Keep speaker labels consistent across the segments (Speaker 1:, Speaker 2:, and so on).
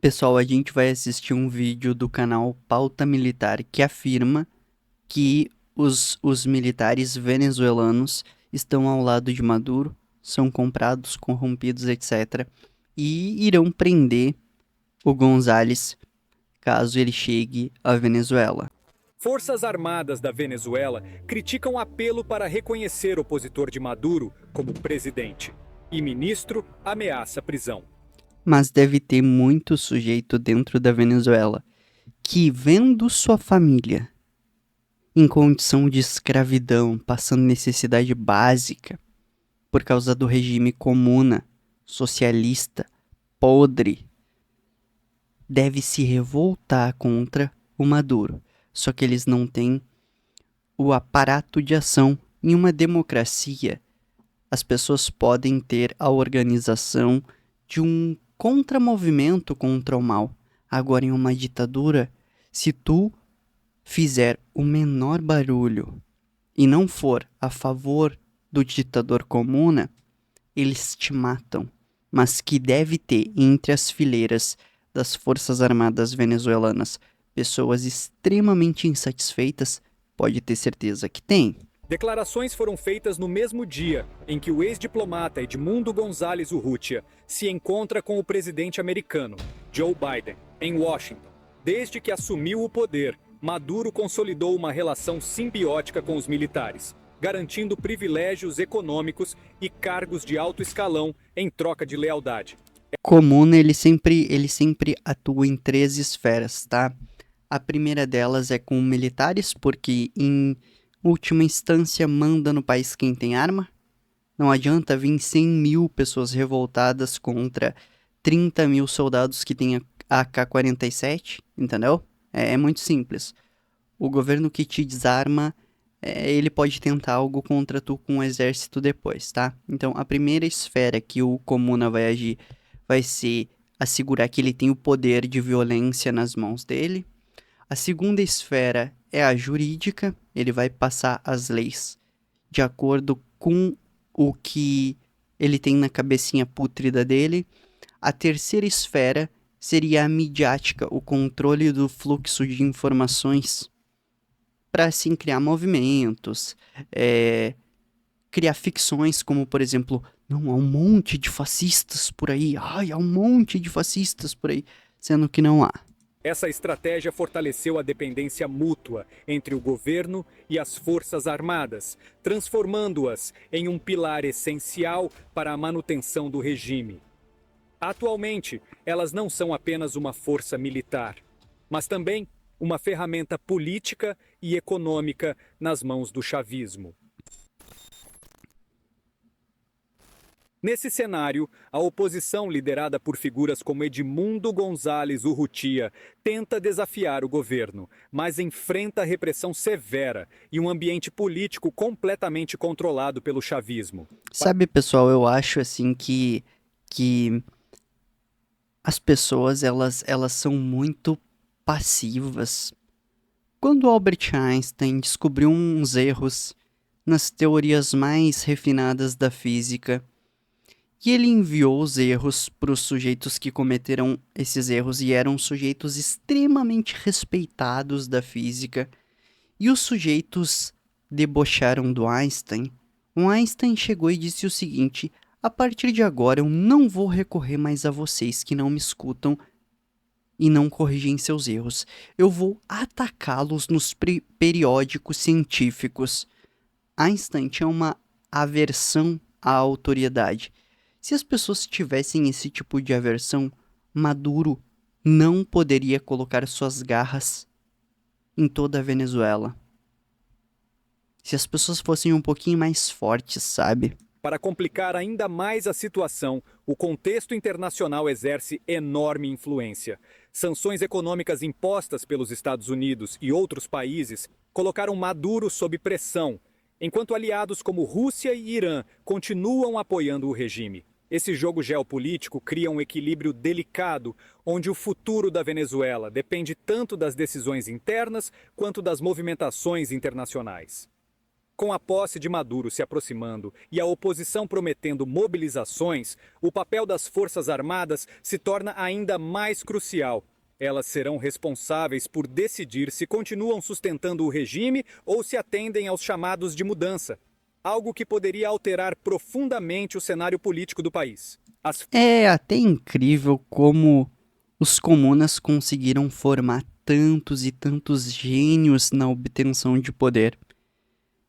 Speaker 1: Pessoal, a gente vai assistir um vídeo do canal Pauta Militar que afirma que os militares venezuelanos estão ao lado de Maduro, são comprados, corrompidos, etc. E irão prender o González caso ele chegue à Venezuela.
Speaker 2: Forças Armadas da Venezuela criticam apelo para reconhecer opositor de Maduro como presidente. E ministro ameaça prisão.
Speaker 1: Mas deve ter muito sujeito dentro da Venezuela que, vendo sua família em condição de escravidão, passando necessidade básica, por causa do regime comuna, socialista, podre, deve se revoltar contra o Maduro. Só que eles não têm o aparato de ação. Em uma democracia, as pessoas podem ter a organização de um contramovimento contra o mal. Agora, em uma ditadura, se tu fizer o menor barulho e não for a favor do ditador comuna, eles te matam. Mas que deve ter entre as fileiras das Forças Armadas venezuelanas pessoas extremamente insatisfeitas, pode ter certeza que tem.
Speaker 2: Declarações foram feitas no mesmo dia em que o ex-diplomata Edmundo González Urrutia se encontra com o presidente americano, Joe Biden, em Washington. Desde que assumiu o poder, Maduro consolidou uma relação simbiótica com os militares, garantindo privilégios econômicos e cargos de alto escalão em troca de lealdade.
Speaker 1: Comuna, ele sempre atua em três esferas, tá? A primeira delas é com militares, porque em última instância manda no país quem tem arma. Não adianta vir 100 mil pessoas revoltadas contra 30 mil soldados que têm a AK-47, entendeu? É muito simples. O governo que te desarma, ele pode tentar algo contra tu com o exército depois, tá? Então, a primeira esfera que o Comuna vai agir vai ser assegurar que ele tem o poder de violência nas mãos dele. A segunda esfera é a jurídica, ele vai passar as leis de acordo com o que ele tem na cabecinha pútrida dele. A terceira esfera seria a midiática, o controle do fluxo de informações para assim criar movimentos, criar ficções como, por exemplo, não, há um monte de fascistas por aí, ai, há um monte de fascistas por aí, sendo que não há.
Speaker 2: Essa estratégia fortaleceu a dependência mútua entre o governo e as Forças Armadas, transformando-as em um pilar essencial para a manutenção do regime. Atualmente, elas não são apenas uma força militar, mas também uma ferramenta política e econômica nas mãos do chavismo. Nesse cenário, a oposição liderada por figuras como Edmundo González Urrutia tenta desafiar o governo, mas enfrenta repressão severa e um ambiente político completamente controlado pelo chavismo.
Speaker 1: Sabe, pessoal, eu acho assim que as pessoas elas são muito passivas. Quando Albert Einstein descobriu uns erros nas teorias mais refinadas da física, e ele enviou os erros para os sujeitos que cometeram esses erros e eram sujeitos extremamente respeitados da física, e os sujeitos debocharam do Einstein. O Einstein chegou e disse o seguinte: a partir de agora eu não vou recorrer mais a vocês que não me escutam e não corrigem seus erros. Eu vou atacá-los nos periódicos científicos. Einstein tinha uma aversão à autoridade. Se as pessoas tivessem esse tipo de aversão, Maduro não poderia colocar suas garras em toda a Venezuela. Se as pessoas fossem um pouquinho mais fortes, sabe?
Speaker 2: Para complicar ainda mais a situação, o contexto internacional exerce enorme influência. Sanções econômicas impostas pelos Estados Unidos e outros países colocaram Maduro sob pressão, enquanto aliados como Rússia e Irã continuam apoiando o regime. Esse jogo geopolítico cria um equilíbrio delicado, onde o futuro da Venezuela depende tanto das decisões internas quanto das movimentações internacionais. Com a posse de Maduro se aproximando e a oposição prometendo mobilizações, o papel das Forças Armadas se torna ainda mais crucial. Elas serão responsáveis por decidir se continuam sustentando o regime ou se atendem aos chamados de mudança, algo que poderia alterar profundamente o cenário político do país.
Speaker 1: É até incrível como os comunas conseguiram formar tantos e tantos gênios na obtenção de poder.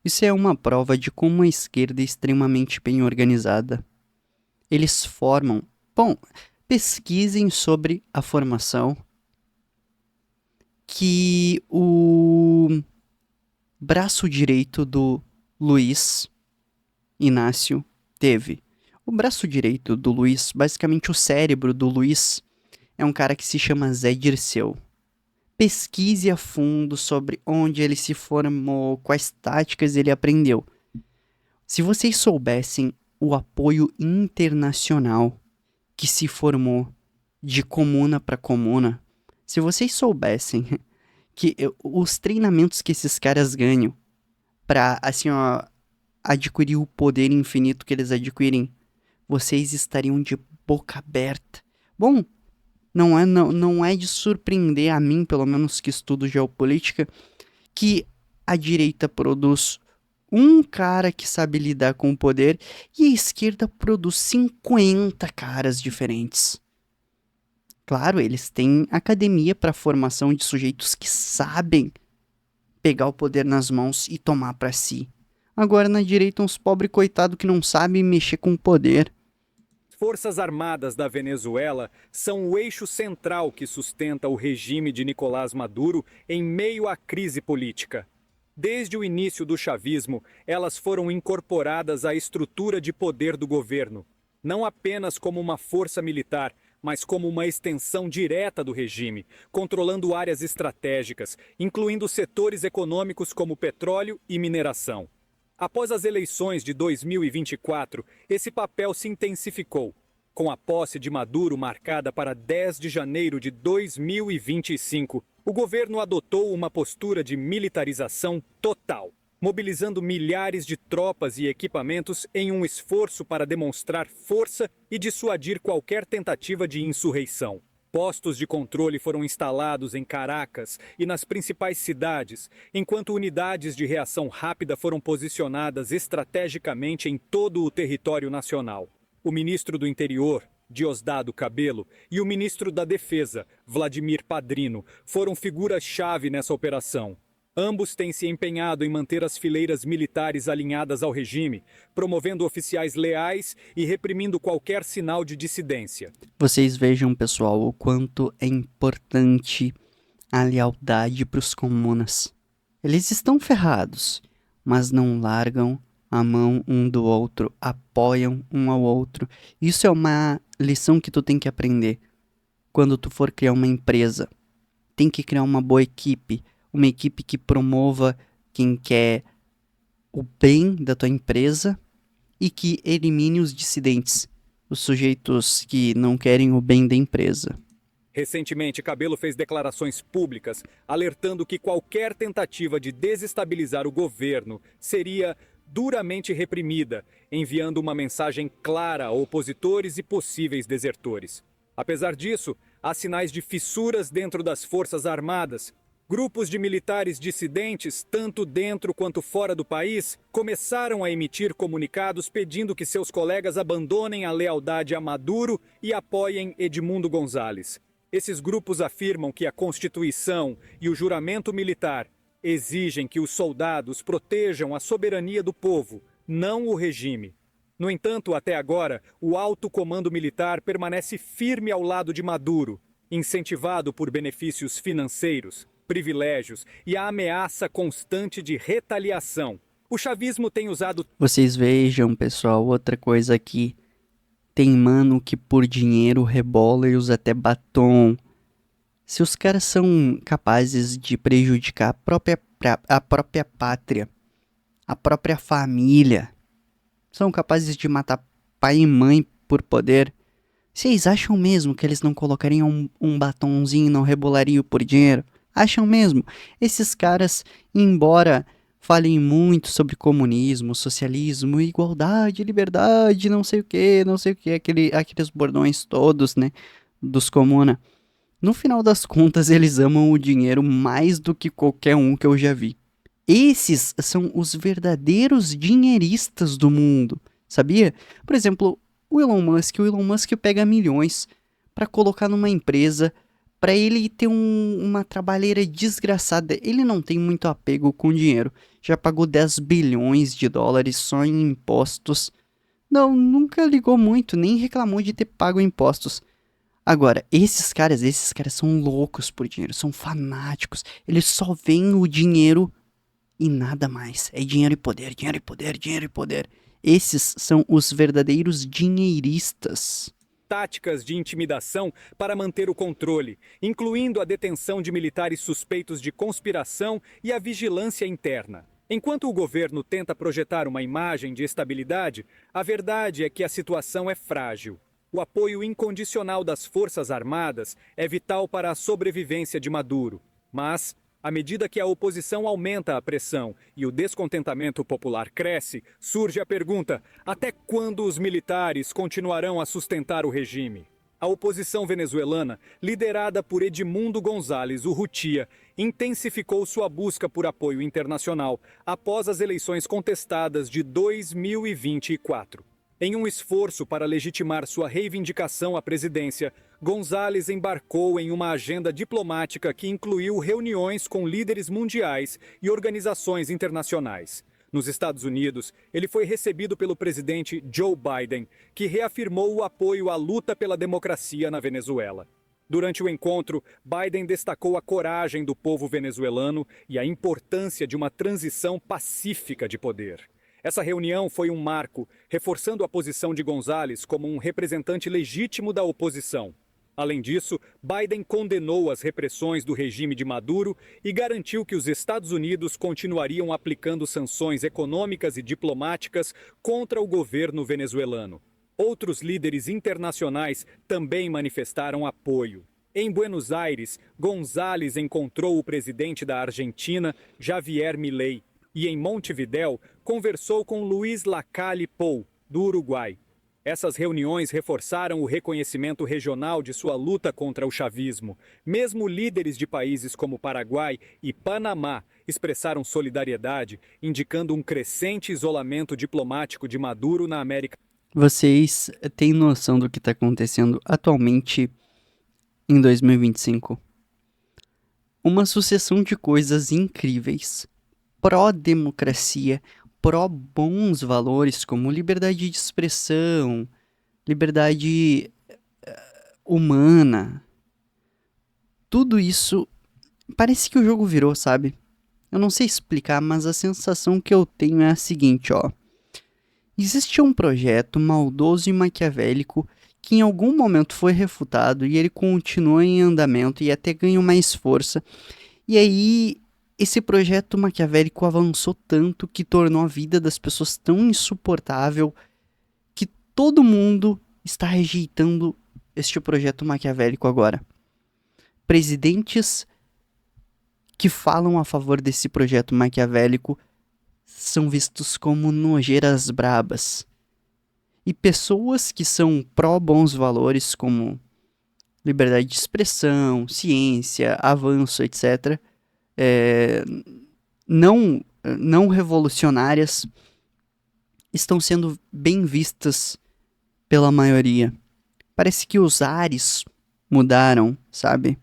Speaker 1: Isso é uma prova de como a esquerda é extremamente bem organizada. Eles formam. Bom, pesquisem sobre a formação que o braço direito do Luiz Inácio teve. O braço direito do Luiz, basicamente o cérebro do Luiz, é um cara que se chama Zé Dirceu. Pesquise a fundo sobre onde ele se formou, quais táticas ele aprendeu. Se vocês soubessem o apoio internacional que se formou de comuna para comuna, se vocês soubessem que os treinamentos que esses caras ganham para, assim, ó, adquirir o poder infinito que eles adquirem, vocês estariam de boca aberta. Bom, não é de surpreender a mim, pelo menos que estudo geopolítica, que a direita produz um cara que sabe lidar com o poder e a esquerda produz 50 caras diferentes. Claro, eles têm academia para formação de sujeitos que sabem pegar o poder nas mãos e tomar para si. Agora na direita uns pobres coitados que não sabem mexer com o poder.
Speaker 2: Forças Armadas da Venezuela são o eixo central que sustenta o regime de Nicolás Maduro em meio à crise política. Desde o início do chavismo, elas foram incorporadas à estrutura de poder do governo, não apenas como uma força militar, mas como uma extensão direta do regime, controlando áreas estratégicas, incluindo setores econômicos como petróleo e mineração. Após as eleições de 2024, esse papel se intensificou, com a posse de Maduro marcada para 10 de janeiro de 2025. O governo adotou uma postura de militarização total, mobilizando milhares de tropas e equipamentos em um esforço para demonstrar força e dissuadir qualquer tentativa de insurreição. Postos de controle foram instalados em Caracas e nas principais cidades, enquanto unidades de reação rápida foram posicionadas estrategicamente em todo o território nacional. O ministro do Interior, Diosdado Cabello, e o ministro da Defesa, Vladimir Padrino, foram figuras-chave nessa operação. Ambos têm se empenhado em manter as fileiras militares alinhadas ao regime, promovendo oficiais leais e reprimindo qualquer sinal de dissidência.
Speaker 1: Vocês vejam, pessoal, o quanto é importante a lealdade para os comunas. Eles estão ferrados, mas não largam a mão um do outro, apoiam um ao outro. Isso é uma lição que tu tem que aprender quando tu for criar uma empresa. Tem que criar uma boa equipe. Uma equipe que promova quem quer o bem da tua empresa e que elimine os dissidentes, os sujeitos que não querem o bem da empresa.
Speaker 2: Recentemente, Cabello fez declarações públicas alertando que qualquer tentativa de desestabilizar o governo seria duramente reprimida, enviando uma mensagem clara a opositores e possíveis desertores. Apesar disso, há sinais de fissuras dentro das Forças Armadas. Grupos de militares dissidentes, tanto dentro quanto fora do país, começaram a emitir comunicados pedindo que seus colegas abandonem a lealdade a Maduro e apoiem Edmundo Gonzalez. Esses grupos afirmam que a Constituição e o juramento militar exigem que os soldados protejam a soberania do povo, não o regime. No entanto, até agora, o alto comando militar permanece firme ao lado de Maduro, incentivado por benefícios financeiros, privilégios e a ameaça constante de retaliação. O chavismo tem usado...
Speaker 1: Vocês vejam, pessoal, outra coisa aqui. Tem mano que por dinheiro rebola e usa até batom. Se os caras são capazes de prejudicar a própria pátria, a própria família, são capazes de matar pai e mãe por poder, vocês acham mesmo que eles não colocariam um batonzinho e não rebolariam por dinheiro? Acham mesmo? Esses caras, embora falem muito sobre comunismo, socialismo, igualdade, liberdade, não sei o que, não sei o que, aqueles bordões todos, né, dos comuna. No final das contas, eles amam o dinheiro mais do que qualquer um que eu já vi. Esses são os verdadeiros dinheiristas do mundo, sabia? Por exemplo, o Elon Musk pega milhões para colocar numa empresa, para ele ter uma trabalheira desgraçada. Ele não tem muito apego com dinheiro. Já pagou 10 bilhões de dólares só em impostos. Não, nunca ligou muito, nem reclamou de ter pago impostos. Agora, esses caras são loucos por dinheiro, são fanáticos. Eles só veem o dinheiro e nada mais. É dinheiro e poder, dinheiro e poder, dinheiro e poder. Esses são os verdadeiros dinheiristas.
Speaker 2: Táticas de intimidação para manter o controle, incluindo a detenção de militares suspeitos de conspiração e a vigilância interna. Enquanto o governo tenta projetar uma imagem de estabilidade, a verdade é que a situação é frágil. O apoio incondicional das Forças Armadas é vital para a sobrevivência de Maduro, mas à medida que a oposição aumenta a pressão e o descontentamento popular cresce, surge a pergunta: até quando os militares continuarão a sustentar o regime? A oposição venezuelana, liderada por Edmundo González Urrutia, intensificou sua busca por apoio internacional após as eleições contestadas de 2024. Em um esforço para legitimar sua reivindicação à presidência, González embarcou em uma agenda diplomática que incluiu reuniões com líderes mundiais e organizações internacionais. Nos Estados Unidos, ele foi recebido pelo presidente Joe Biden, que reafirmou o apoio à luta pela democracia na Venezuela. Durante o encontro, Biden destacou a coragem do povo venezuelano e a importância de uma transição pacífica de poder. Essa reunião foi um marco, reforçando a posição de González como um representante legítimo da oposição. Além disso, Biden condenou as repressões do regime de Maduro e garantiu que os Estados Unidos continuariam aplicando sanções econômicas e diplomáticas contra o governo venezuelano. Outros líderes internacionais também manifestaram apoio. Em Buenos Aires, González encontrou o presidente da Argentina, Javier Milei, e em Montevidéu conversou com Luiz Lacalle Pou, do Uruguai. Essas reuniões reforçaram o reconhecimento regional de sua luta contra o chavismo. Mesmo líderes de países como Paraguai e Panamá expressaram solidariedade, indicando um crescente isolamento diplomático de Maduro na América.
Speaker 1: Vocês têm noção do que está acontecendo atualmente em 2025? Uma sucessão de coisas incríveis, pró-democracia, pró-bons valores como liberdade de expressão, liberdade humana. Tudo isso parece que o jogo virou, sabe? Eu não sei explicar, mas a sensação que eu tenho é a seguinte, ó. Existe um projeto maldoso e maquiavélico que em algum momento foi refutado e ele continua em andamento e até ganha mais força. E aí, esse projeto maquiavélico avançou tanto que tornou a vida das pessoas tão insuportável que todo mundo está rejeitando este projeto maquiavélico agora. Presidentes que falam a favor desse projeto maquiavélico são vistos como nojeiras brabas. E pessoas que são pró-bons valores, como liberdade de expressão, ciência, avanço, etc., não revolucionárias, estão sendo bem vistas pela maioria. Parece que os ares mudaram, sabe?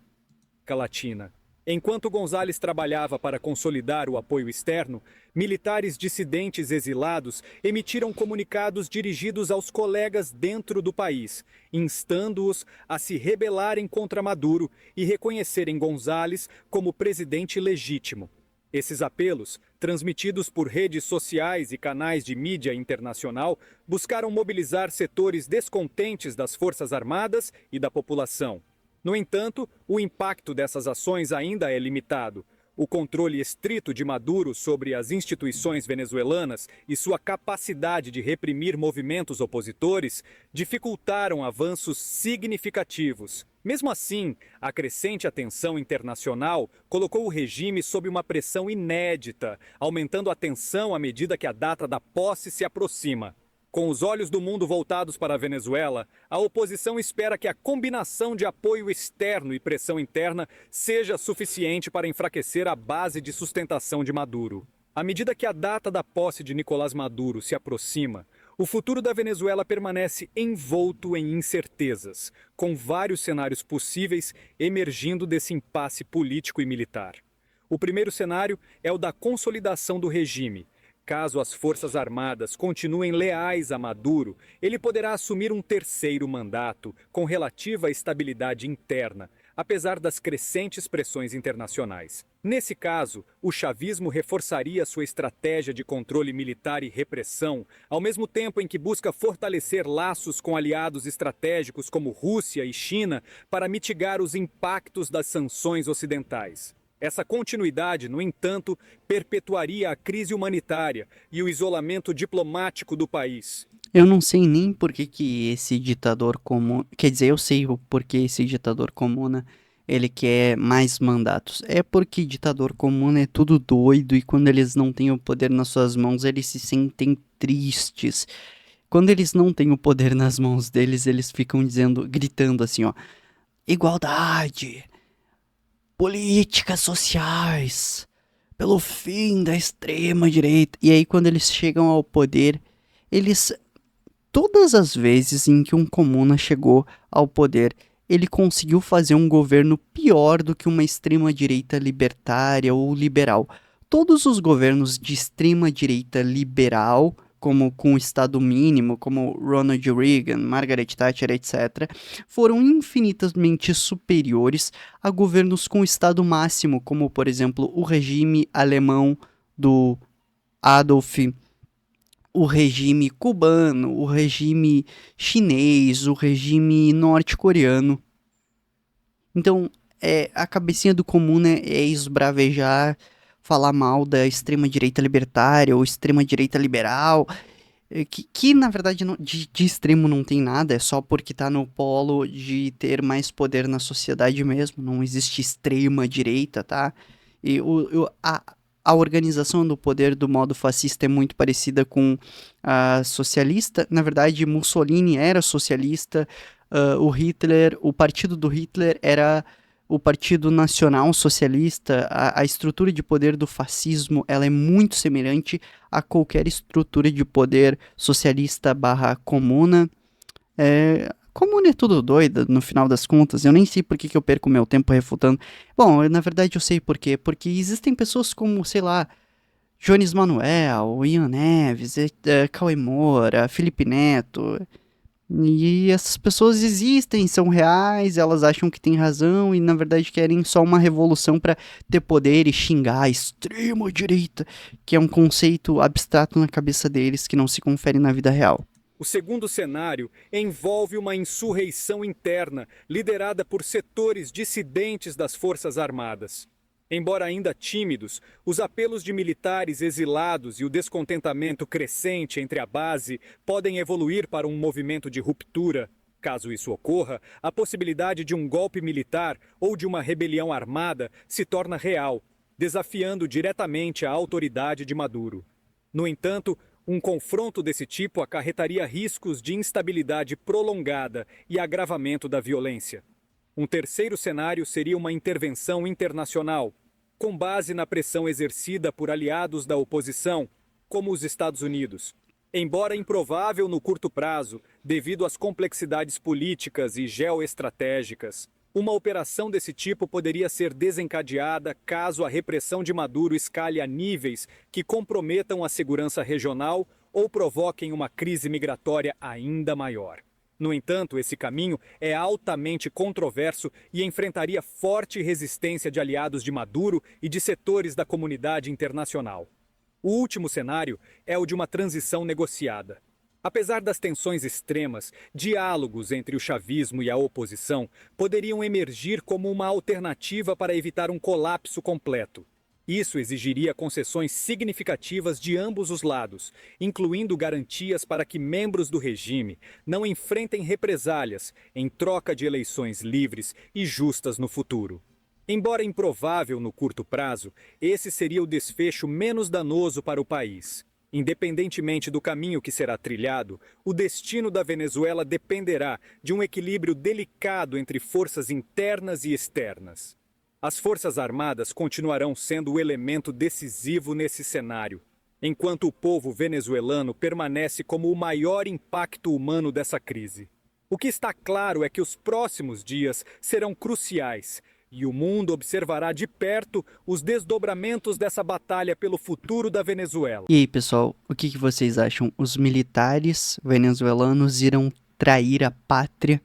Speaker 2: Latina. Enquanto González trabalhava para consolidar o apoio externo, militares dissidentes exilados emitiram comunicados dirigidos aos colegas dentro do país, instando-os a se rebelarem contra Maduro e reconhecerem González como presidente legítimo. Esses apelos, transmitidos por redes sociais e canais de mídia internacional, buscaram mobilizar setores descontentes das Forças Armadas e da população. No entanto, o impacto dessas ações ainda é limitado. O controle estrito de Maduro sobre as instituições venezuelanas e sua capacidade de reprimir movimentos opositores dificultaram avanços significativos. Mesmo assim, a crescente atenção internacional colocou o regime sob uma pressão inédita, aumentando a tensão à medida que a data da posse se aproxima. Com os olhos do mundo voltados para a Venezuela, a oposição espera que a combinação de apoio externo e pressão interna seja suficiente para enfraquecer a base de sustentação de Maduro. À medida que a data da posse de Nicolás Maduro se aproxima, o futuro da Venezuela permanece envolto em incertezas, com vários cenários possíveis emergindo desse impasse político e militar. O primeiro cenário é o da consolidação do regime. Caso as Forças Armadas continuem leais a Maduro, ele poderá assumir um terceiro mandato, com relativa estabilidade interna, apesar das crescentes pressões internacionais. Nesse caso, o chavismo reforçaria sua estratégia de controle militar e repressão, ao mesmo tempo em que busca fortalecer laços com aliados estratégicos como Rússia e China para mitigar os impactos das sanções ocidentais. Essa continuidade, no entanto, perpetuaria a crise humanitária e o isolamento diplomático do país.
Speaker 1: Eu não sei nem por que esse ditador comum. Quer dizer, eu sei o porquê esse ditador comuna ele quer mais mandatos. É porque ditador comum é tudo doido e quando eles não têm o poder nas suas mãos, eles se sentem tristes. Quando eles não têm o poder nas mãos deles, eles ficam gritando assim, ó, igualdade, políticas sociais, pelo fim da extrema direita. E aí quando eles chegam ao poder, eles todas as vezes em que um comuna chegou ao poder, ele conseguiu fazer um governo pior do que uma extrema-direita libertária ou liberal. Todos os governos de extrema-direita liberal, como com o Estado mínimo, como Ronald Reagan, Margaret Thatcher, etc., foram infinitamente superiores a governos com Estado máximo, como, por exemplo, o regime alemão do Adolf, o regime cubano, o regime chinês, o regime norte-coreano. Então, a cabecinha do comuna é esbravejar, falar mal da extrema-direita libertária ou extrema-direita liberal, que na verdade de extremo não tem nada, é só porque tá no polo de ter mais poder na sociedade mesmo, não existe extrema-direita, tá? E a organização do poder do modo fascista é muito parecida com a socialista. Na verdade, Mussolini era socialista, o partido do Hitler era o Partido Nacional Socialista. A estrutura de poder do fascismo ela é muito semelhante a qualquer estrutura de poder socialista barra comuna. Comuna é tudo doida, no final das contas. Eu nem sei por que eu perco meu tempo refutando. Bom, na verdade eu sei por quê. Porque existem pessoas como, sei lá, Jones Manuel, Ian Neves, Cauê Moura, Felipe Neto. E essas pessoas existem, são reais, elas acham que têm razão e na verdade querem só uma revolução para ter poder e xingar a extrema-direita, que é um conceito abstrato na cabeça deles que não se confere na vida real.
Speaker 2: O segundo cenário envolve uma insurreição interna, liderada por setores dissidentes das Forças Armadas. Embora ainda tímidos, os apelos de militares exilados e o descontentamento crescente entre a base podem evoluir para um movimento de ruptura. Caso isso ocorra, a possibilidade de um golpe militar ou de uma rebelião armada se torna real, desafiando diretamente a autoridade de Maduro. No entanto, um confronto desse tipo acarretaria riscos de instabilidade prolongada e agravamento da violência. Um terceiro cenário seria uma intervenção internacional, com base na pressão exercida por aliados da oposição, como os Estados Unidos. Embora improvável no curto prazo, devido às complexidades políticas e geoestratégicas, uma operação desse tipo poderia ser desencadeada caso a repressão de Maduro escale a níveis que comprometam a segurança regional ou provoquem uma crise migratória ainda maior. No entanto, esse caminho é altamente controverso e enfrentaria forte resistência de aliados de Maduro e de setores da comunidade internacional. O último cenário é o de uma transição negociada. Apesar das tensões extremas, diálogos entre o chavismo e a oposição poderiam emergir como uma alternativa para evitar um colapso completo. Isso exigiria concessões significativas de ambos os lados, incluindo garantias para que membros do regime não enfrentem represálias em troca de eleições livres e justas no futuro. Embora improvável no curto prazo, esse seria o desfecho menos danoso para o país. Independentemente do caminho que será trilhado, o destino da Venezuela dependerá de um equilíbrio delicado entre forças internas e externas. As Forças Armadas continuarão sendo o elemento decisivo nesse cenário, enquanto o povo venezuelano permanece como o maior impacto humano dessa crise. O que está claro é que os próximos dias serão cruciais e o mundo observará de perto os desdobramentos dessa batalha pelo futuro da Venezuela.
Speaker 1: E aí, pessoal, o que vocês acham? Os militares venezuelanos irão trair a pátria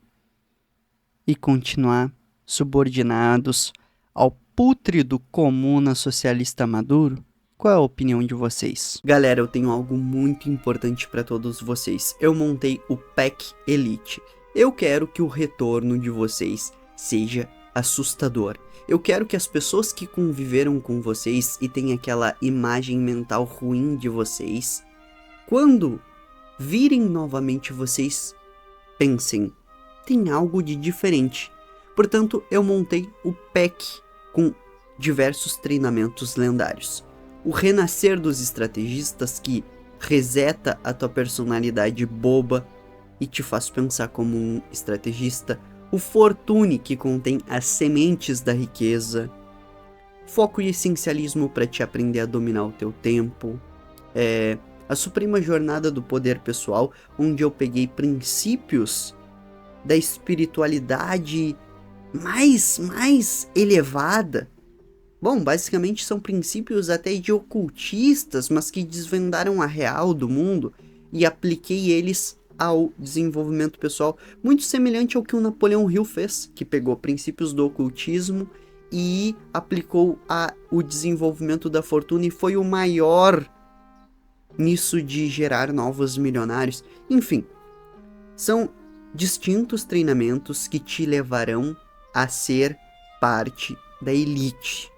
Speaker 1: e continuar subordinados ao pútrido comuna socialista Maduro? Qual é a opinião de vocês? Galera, eu tenho algo muito importante para todos vocês. Eu montei o PEC Elite. Eu quero que o retorno de vocês seja assustador. Eu quero que as pessoas que conviveram com vocês e têm aquela imagem mental ruim de vocês, quando virem novamente vocês, pensem, tem algo de diferente. Portanto, eu montei o PEC com diversos treinamentos lendários. O Renascer dos Estrategistas, que reseta a tua personalidade boba e te faz pensar como um estrategista. O Fortune, que contém as sementes da riqueza. Foco e essencialismo para te aprender a dominar o teu tempo. A Suprema Jornada do Poder Pessoal, onde eu peguei princípios da espiritualidade mais elevada. Bom, basicamente são princípios até de ocultistas, mas que desvendaram a real do mundo e apliquei eles ao desenvolvimento pessoal, muito semelhante ao que o Napoleão Hill fez, que pegou princípios do ocultismo e aplicou o desenvolvimento da fortuna e foi o maior nisso de gerar novos milionários. Enfim, são distintos treinamentos que te levarão a ser parte da elite.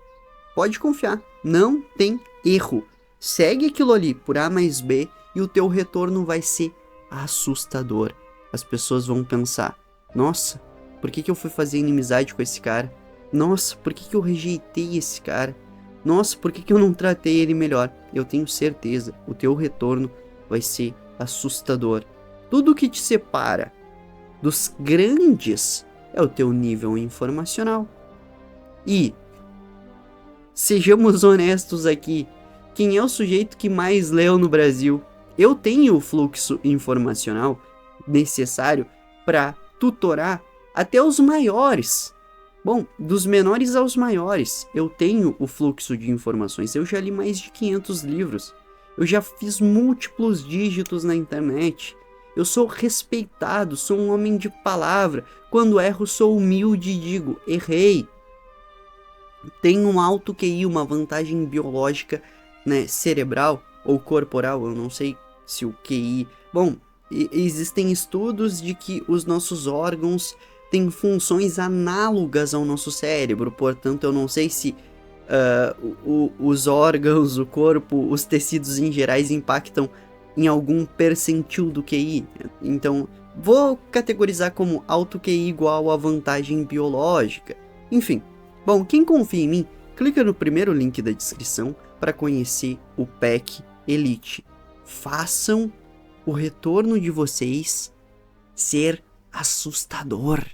Speaker 1: Pode confiar, não tem erro. Segue aquilo ali por A mais B e o teu retorno vai ser assustador. As pessoas vão pensar, nossa, por que eu fui fazer inimizade com esse cara? Nossa, por que eu rejeitei esse cara? Nossa, por que eu não tratei ele melhor? Eu tenho certeza, o teu retorno vai ser assustador. Tudo que te separa dos grandes é o teu nível informacional. E, sejamos honestos aqui, quem é o sujeito que mais leu no Brasil? Eu tenho o fluxo informacional necessário para tutorar até os maiores. Bom, dos menores aos maiores, eu tenho o fluxo de informações. Eu já li mais de 500 livros. Eu já fiz múltiplos dígitos na internet. Eu sou respeitado, sou um homem de palavra. Quando erro, sou humilde e digo, errei. Tenho um alto QI, uma vantagem biológica, né, cerebral ou corporal, eu não sei se o QI... Bom, existem estudos de que os nossos órgãos têm funções análogas ao nosso cérebro, portanto eu não sei se os órgãos, o corpo, os tecidos em gerais impactam em algum percentil do QI. Então, vou categorizar como alto QI igual a vantagem biológica. Enfim, bom, quem confia em mim, clica no primeiro link da descrição para conhecer o PEC Elite. Façam o retorno de vocês ser assustador.